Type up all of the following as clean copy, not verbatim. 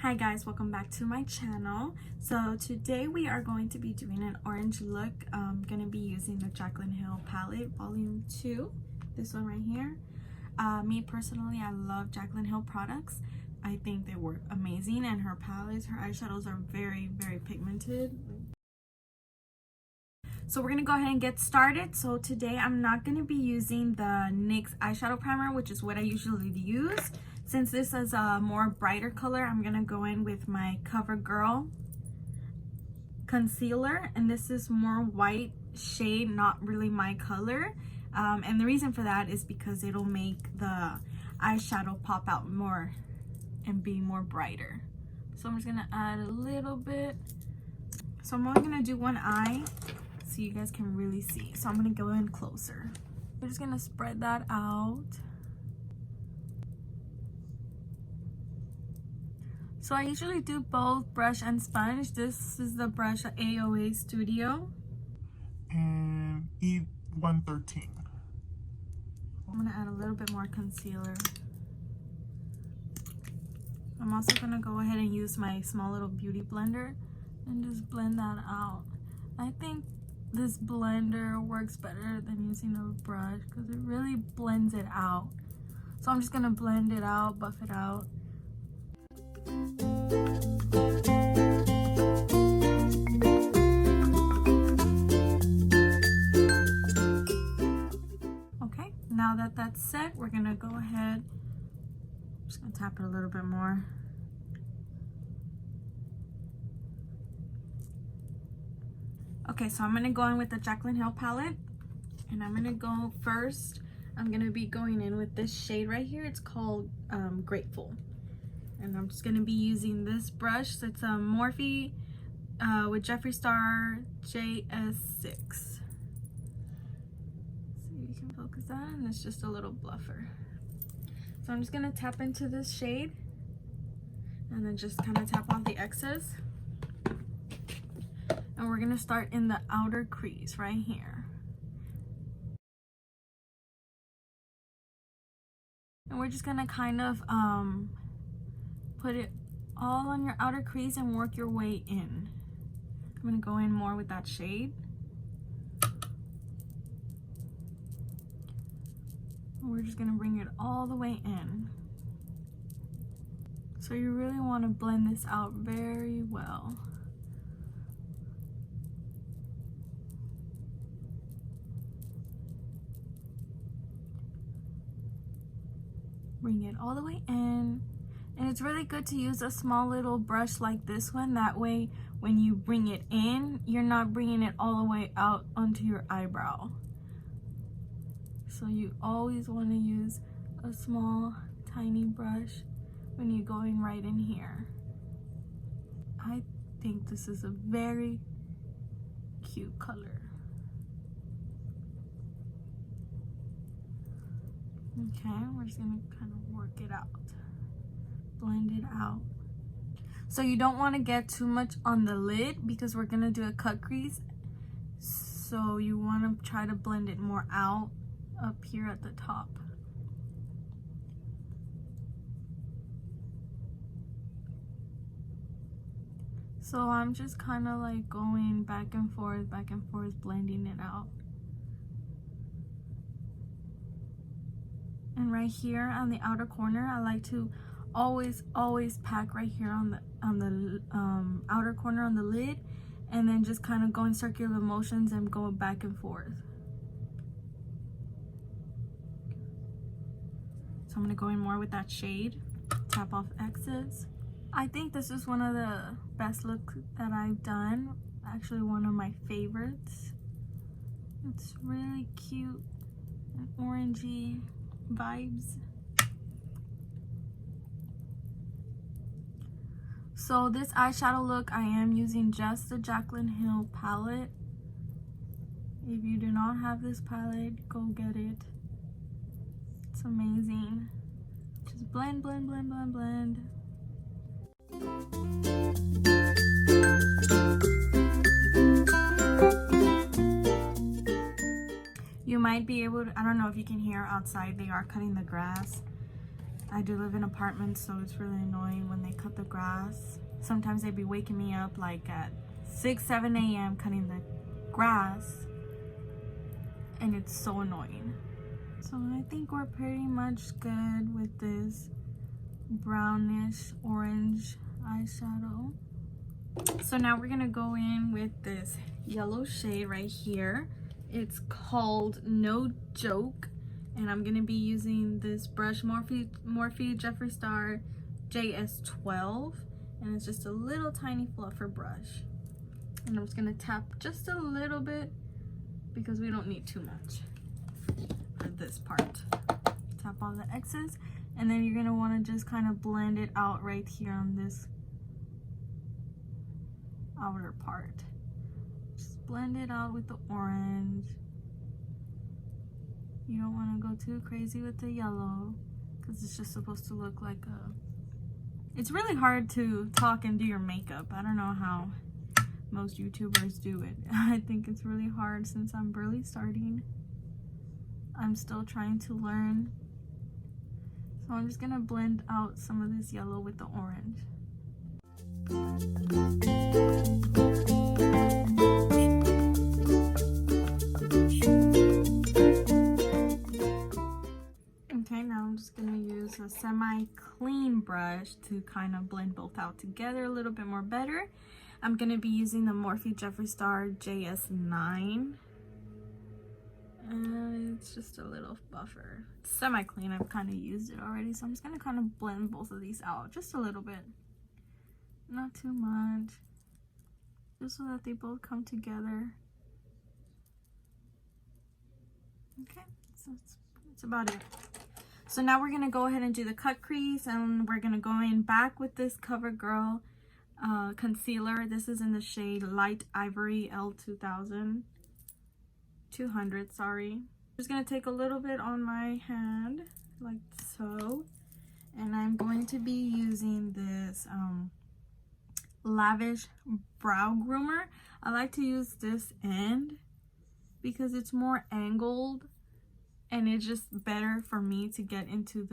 Hi guys, welcome back to my channel. So today we are going to be doing an orange look. I'm going to be using the Jaclyn Hill palette volume 2, this one right here. Me personally, I love Jaclyn Hill products. I think they work amazing, and her palettes, her eyeshadows are very pigmented. So we're gonna go ahead and get started. So today I'm not gonna be using the NYX eyeshadow primer, which is what I usually use. Since this is a more brighter color, I'm gonna go in with my CoverGirl concealer, and this is more white shade, not really my color. And the reason for that is because it'll make the eyeshadow pop out more and be more brighter. So I'm just gonna add a little bit. So I'm only gonna do one eye so you guys can really see. So I'm gonna go in closer. We're just gonna spread that out. So I usually do both brush and sponge. This is the brush at AOA Studio. And E113. I'm gonna add a little bit more concealer. I'm also gonna go ahead and use my small little beauty blender and just blend that out. I think this blender works better than using a brush because it really blends it out. So I'm just gonna blend it out, buff it out. Okay, now that that's set, we're gonna go ahead. I'm just gonna tap it a little bit more. Okay, so I'm gonna go in with the Jaclyn Hill palette, and I'm gonna go first. I'm gonna be going in with this shade right here. It's called Grateful, and I'm just gonna be using this brush. So it's a Morphe with Jeffree Star JS6. So you can focus that, and it's just a little bluffer. So I'm just gonna tap into this shade, and then just kind of tap off the excess. And we're gonna start in the outer crease right here. And we're just gonna kind of put it all on your outer crease and work your way in. I'm gonna go in more with that shade. And we're just gonna bring it all the way in. So you really wanna blend this out very well. Bring it all the way in, and it's really good to use a small little brush like this one. That way when you bring it in, you're not bringing it all the way out onto your eyebrow. So you always want to use a small tiny brush when you're going right in here. I think this is a very cute color. Okay, we're just gonna kind of work it out, blend it out. So you don't want to get too much on the lid because we're gonna do a cut crease. So you want to try to blend it more out up here at the top. So I'm just kind of like going back and forth, blending it out. And right here on the outer corner, I like to always pack right here on the outer corner on the lid, and then just kind of go in circular motions and go back and forth. So I'm gonna go in more with that shade, tap off excess. I think this is one of the best looks that I've done. Actually, one of my favorites. It's really cute and orangey vibes. So this eyeshadow look, I am using just the Jaclyn Hill palette. If you do not have this palette, go get it. It's amazing. Just blend. You might be able to, I don't know if you can hear outside, they are cutting the grass. I do live in apartments, so it's really annoying when they cut the grass. Sometimes they'd be waking me up like at 6, 7 a.m. cutting the grass, and it's so annoying. So I think we're pretty much good with this brownish orange eyeshadow. So now we're gonna go in with this yellow shade right here. It's called No Joke, and I'm gonna be using this brush, Morphe Jeffree Star JS12, and it's just a little tiny fluffer brush. And I'm just gonna tap just a little bit because we don't need too much for this part. Tap all the X's, and then you're gonna want to just kind of blend it out right here on this outer part. Just blend it out with the orange. You don't want to go too crazy with the yellow because it's just supposed to look like a... It's really hard to talk and do your makeup. I don't know how most YouTubers do it. I think it's really hard since I'm barely starting. I'm still trying to learn. So I'm just gonna blend out some of this yellow with the orange. Okay, now I'm just gonna use a semi-clean brush to kind of blend both out together a little bit more better. I'm gonna be using the Morphe Jeffree Star JS9. And it's just a little buffer. It's semi-clean, I've kind of used it already, so I'm just gonna kind of blend both of these out just a little bit. Not too much. Just so that they both come together. Okay, so that's about it. So now we're gonna go ahead and do the cut crease, and we're gonna go in back with this CoverGirl concealer. This is in the shade Light Ivory L200, sorry. I'm just gonna take a little bit on my hand like so, and I'm going to be using this Lavish Brow Groomer. I like to use this end because it's more angled and it's just better for me to get into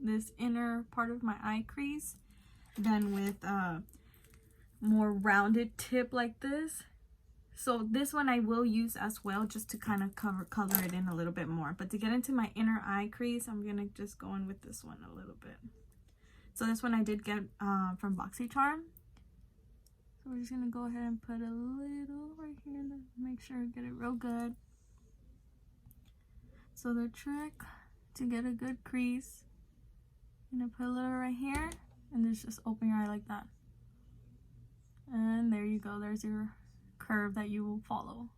this inner part of my eye crease than with more rounded tip like this. So this one I will use as well, just to kind of color it in a little bit more. But to get into my inner eye crease, I'm gonna just go in with this one a little bit. So this one I did get from BoxyCharm. So we're just gonna go ahead and put a little right here to make sure I get it real good. So the trick to get a good crease, I'm gonna put a little right here, and then just open your eye like that. And there you go, there's your curve that you will follow.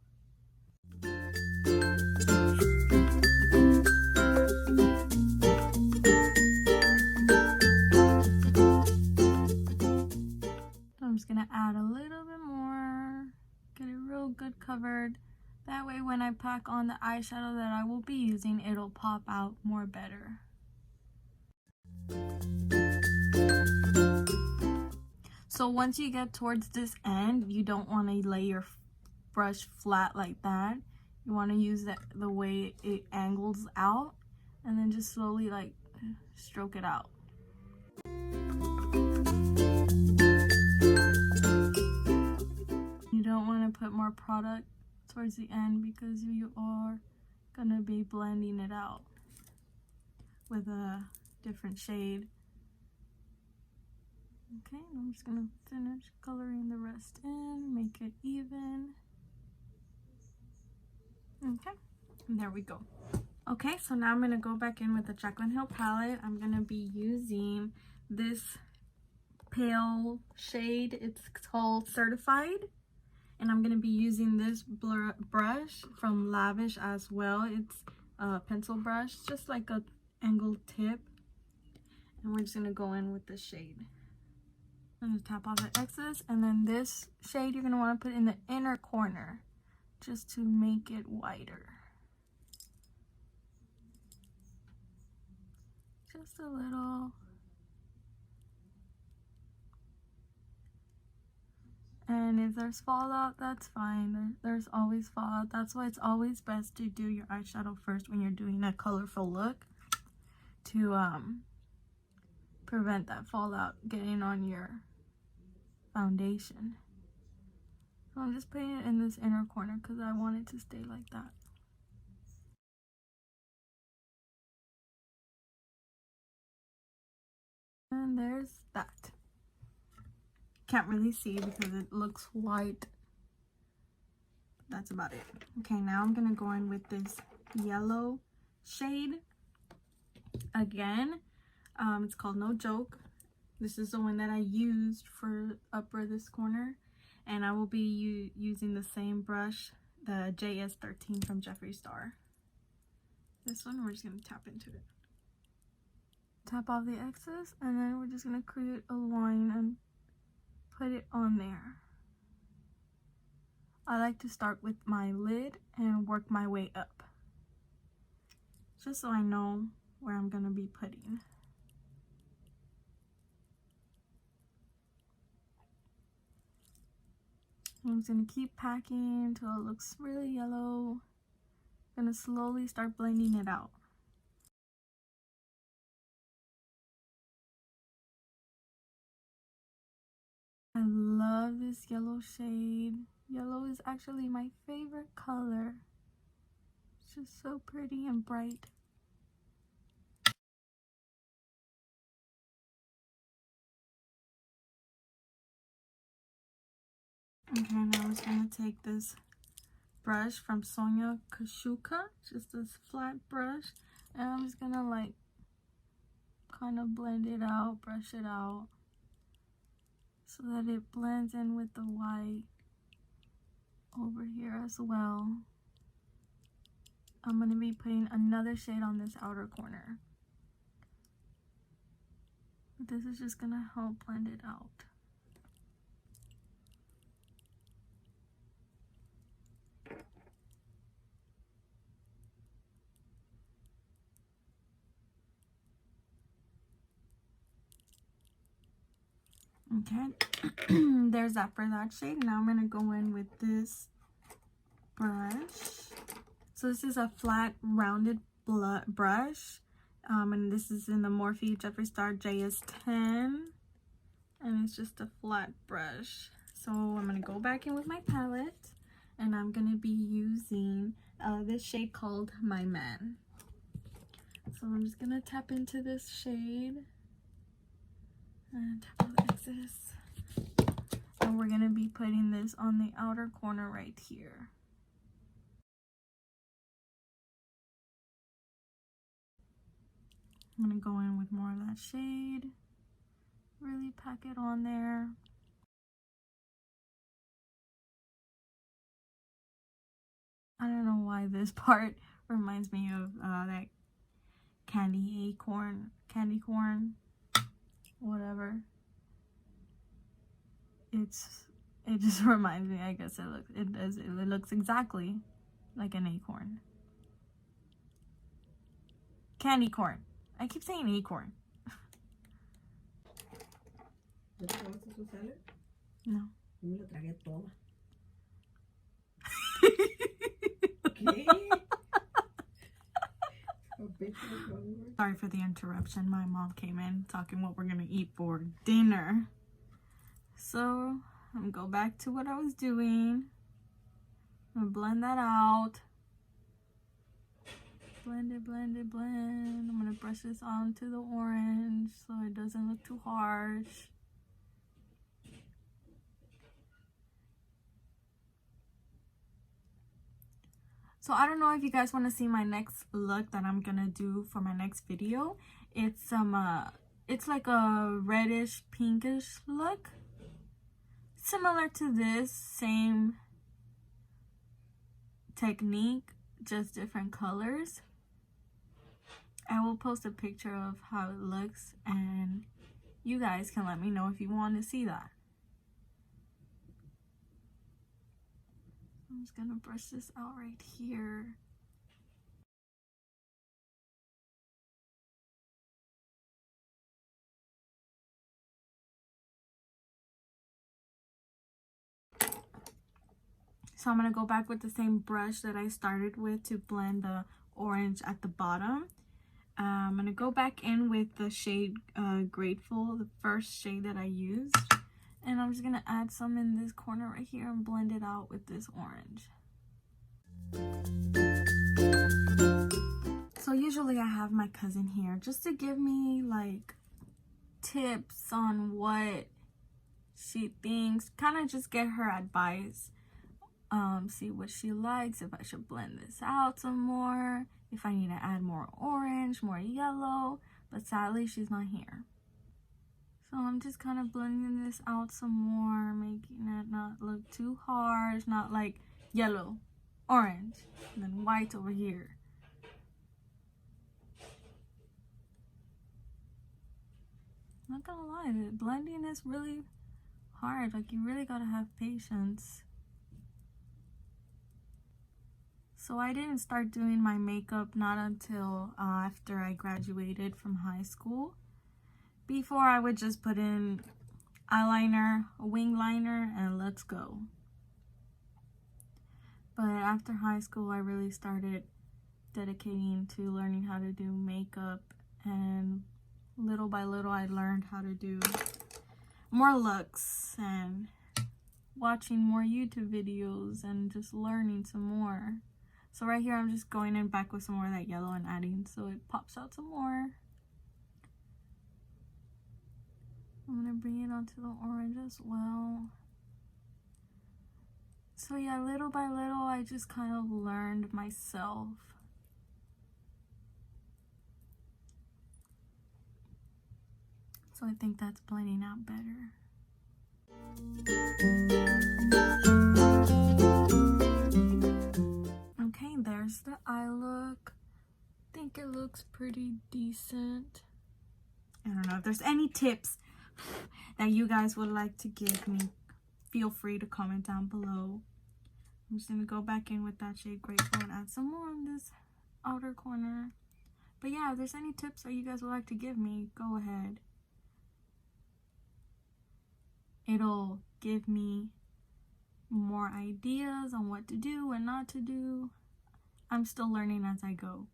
I'm just gonna add a little bit more, get it real good covered. That way when I pack on the eyeshadow that I will be using, it'll pop out more better. So once you get towards this end, you don't want to lay your brush flat like that. You want to use the way it angles out, and then just slowly like stroke it out. You don't want to put more product towards the end because you are gonna be blending it out with a different shade. Okay, I'm just gonna finish coloring the rest in, make it even. Okay, and there we go. Okay, so now I'm gonna go back in with the Jaclyn Hill palette. I'm gonna be using this pale shade. It's called Certified. And I'm going to be using this brush from Lavish as well. It's a pencil brush, just like a angled tip. And we're just going to go in with this shade. I'm going to tap all the X's. And then this shade you're going to want to put in the inner corner, just to make it wider. Just a little. And if there's fallout, that's fine. There's always fallout. That's why it's always best to do your eyeshadow first when you're doing a colorful look, to prevent that fallout getting on your foundation. So I'm just putting it in this inner corner because I want it to stay like that. And there's that. Can't really see because it looks white. That's about it. Okay, now I'm gonna go in with this yellow shade again. It's called No Joke. This is the one that I used for upper this corner, and I will be using the same brush, the JS13 from Jeffree Star. This one, we're just gonna tap into it. Tap off the excess, and then we're just gonna create a line and put it on there. I like to start with my lid and work my way up, just so I know where I'm gonna be putting. I'm just gonna keep packing until it looks really yellow. I'm gonna slowly start blending it out. I love this yellow shade. Yellow is actually my favorite color. It's just so pretty and bright. Okay, now I'm just gonna take this brush from Sonia Kashuka, just this flat brush, and I'm just gonna like kind of blend it out, brush it out, so that it blends in with the white over here as well. I'm gonna be putting another shade on this outer corner. But this is just gonna help blend it out. Okay, there's that for that shade. Now I'm gonna go in with this brush. So this is a flat rounded brush, and this is in the Morphe Jeffree Star JS10, and it's just a flat brush. So I'm gonna go back in with my palette, and I'm gonna be using this shade called My Man. So I'm just gonna tap into this shade and tap on the excess, and we're gonna be putting this on the outer corner right here. I'm gonna go in with more of that shade, really pack it on there. I don't know why this part reminds me of that candy corn, whatever. It just reminds me. I guess it looks exactly like an acorn. Candy corn. I keep saying acorn. ¿Ya te acabaste su salad? No. Yo me la tragué toda. ¿Qué? Sorry for the interruption. My mom came in talking what we're gonna eat for dinner. So I'm gonna go back to what I was doing. I'm gonna blend that out. Blend it, blend it, blend. I'm gonna brush this onto the orange so it doesn't look too harsh. So I don't know if you guys want to see my next look that I'm gonna do for my next video. It's it's like a reddish pinkish look, similar to this, same technique, just different colors. I will post a picture of how it looks, and you guys can let me know if you want to see that. I'm just gonna brush this out right here. So I'm gonna go back with the same brush that I started with to blend the orange at the bottom. I'm going to go back in with the shade Grateful, the first shade that I used. And I'm just going to add some in this corner right here and blend it out with this orange. So usually I have my cousin here just to give me like tips on what she thinks, kind of just get her advice, see what she likes, if I should blend this out some more, if I need to add more orange, more yellow, but sadly she's not here. So I'm just kind of blending this out some more, making it not look too harsh, not like yellow, orange, and then white over here. Not gonna lie, the blending is really hard. Like, you really gotta have patience. So I didn't start doing my makeup not until after I graduated from high school. Before, I would just put in eyeliner, a wing liner, and let's go. But after high school, I really started dedicating to learning how to do makeup, and little by little I learned how to do more looks and watching more YouTube videos and just learning some more. So right here I'm just going in back with some more of that yellow and adding so it pops out some more. I'm gonna bring it onto the orange as well. So yeah, little by little I just kind of learned myself. So I think that's blending out better. Okay, there's the eye look. I think it looks pretty decent. I don't know if there's any tips that you guys would like to give me. Feel free to comment down below. I'm just gonna go back in with that shade Grateful and add some more on this outer corner. But yeah, if there's any tips that you guys would like to give me, go ahead. It'll give me more ideas on what to do and not to do. I'm still learning as I go.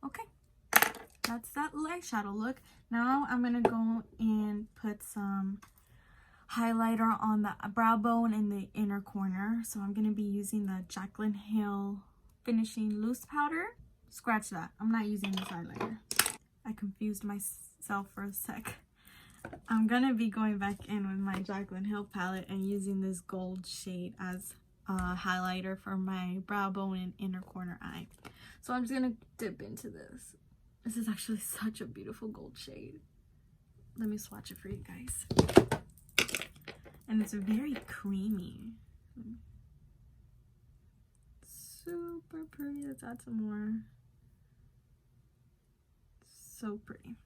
Okay, that's that eyeshadow look. Now I'm gonna go and put some highlighter on the brow bone in the inner corner. So I'm gonna be using the Jaclyn Hill Finishing Loose Powder. Scratch that, I'm not using this highlighter. I confused myself for a sec. I'm gonna be going back in with my Jaclyn Hill palette and using this gold shade as a highlighter for my brow bone and inner corner eye. So I'm just gonna dip into this. This is actually such a beautiful gold shade. Let me swatch it for you guys. And it's very creamy. Super pretty. Let's add some more. So pretty.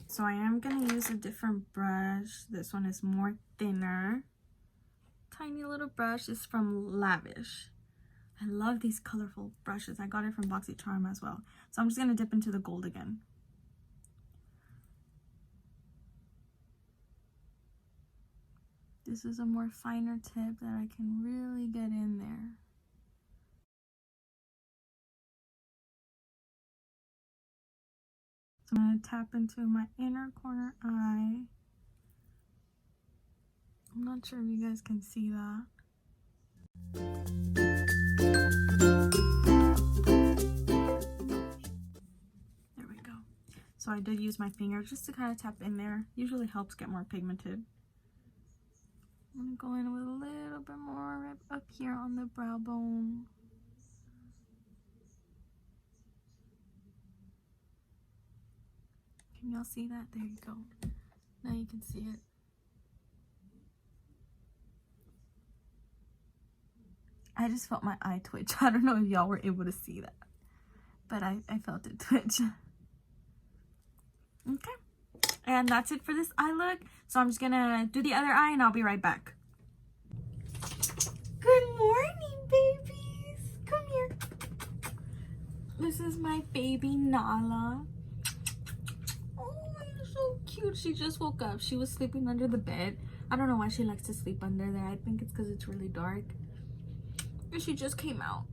So I am going to use a different brush. This one is more thinner. Tiny little brush. It's from Lavish. I love these colorful brushes. I got it from BoxyCharm as well. So I'm just going to dip into the gold again. This is a more finer tip that I can really get in there. So I'm going to tap into my inner corner eye. I'm not sure if you guys can see that. There we go. So I did use my finger just to kind of tap in there. Usually helps get more pigmented. I'm going to go in with a little bit more up here on the brow bone. Can y'all see that? There you go. Now you can see it. I just felt my eye twitch. I don't know if y'all were able to see that, but I felt it twitch. Okay. And that's it for this eye look. So I'm just gonna do the other eye and I'll be right back. Good morning, babies. Come here. This is my baby Nala. Oh, you're so cute. She just woke up. She was sleeping under the bed. I don't know why she likes to sleep under there. I think it's because it's really dark. And she just came out.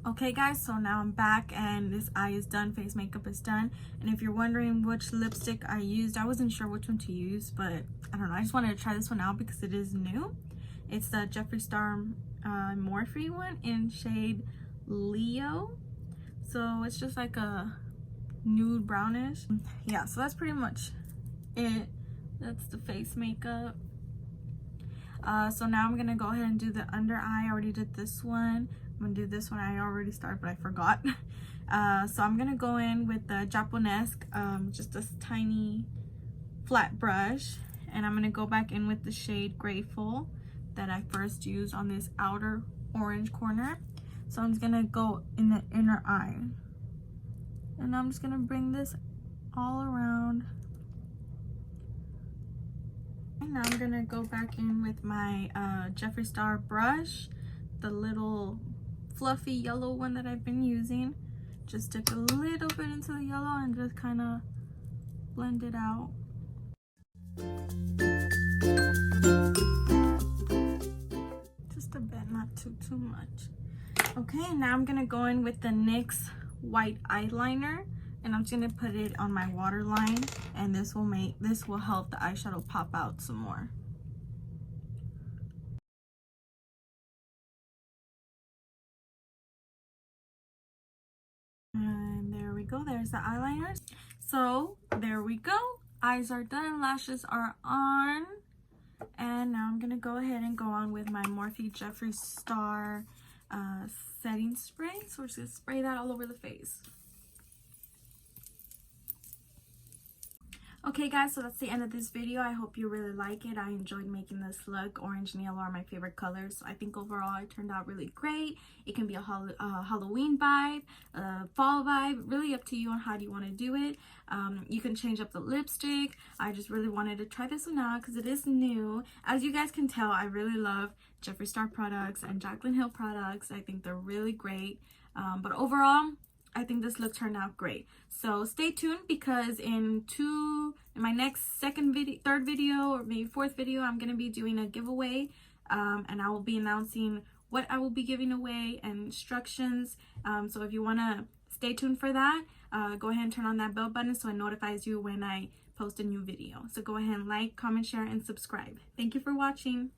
Okay guys, so now I'm back and this eye is done, face makeup is done. And if you're wondering which lipstick I used, I wasn't sure which one to use, but I don't know, I just wanted to try this one out because it is new. It's the Jeffree Star Morphe one in shade Leo. So it's just like a nude brownish. Yeah, so that's pretty much it. That's the face makeup. So now I'm gonna go ahead and do the under eye. I already did this one. I'm gonna do this one. I already started, but I forgot. So I'm gonna go in with the Japonesque, just a tiny flat brush, and I'm gonna go back in with the shade Grateful that I first used on this outer orange corner. So I'm just gonna go in the inner eye, and I'm just gonna bring this all around. And now I'm gonna go back in with my Jeffree Star brush, the little fluffy yellow one that I've been using. Just stick a little bit into the yellow and just kind of blend it out. Just a bit, not too much. Okay, now I'm gonna go in with the NYX white eyeliner, and I'm just gonna put it on my waterline, and this will help the eyeshadow pop out some more. And there we go, there's the eyeliner. So there we go, eyes are done, lashes are on, and now I'm gonna go ahead and go on with my Morphe Jeffree Star setting spray. So we're just gonna spray that all over the face. Okay guys, so that's the end of this video. I hope you really like it. I enjoyed making this look. Orange and yellow are my favorite colors. So I think overall it turned out really great. It can be a Halloween vibe, a fall vibe, really up to you on how you want to do it. You can change up the lipstick. I just really wanted to try this one out because it is new. As you guys can tell, I really love Jeffree Star products and Jaclyn Hill products. I think they're really great. But overall, I think this look turned out great. So stay tuned because in my next third video, or maybe fourth video, I'm going to be doing a giveaway. And I will be announcing what I will be giving away and instructions. So if you want to stay tuned for that, go ahead and turn on that bell button so it notifies you when I post a new video. So go ahead and like, comment, share, and subscribe. Thank you for watching.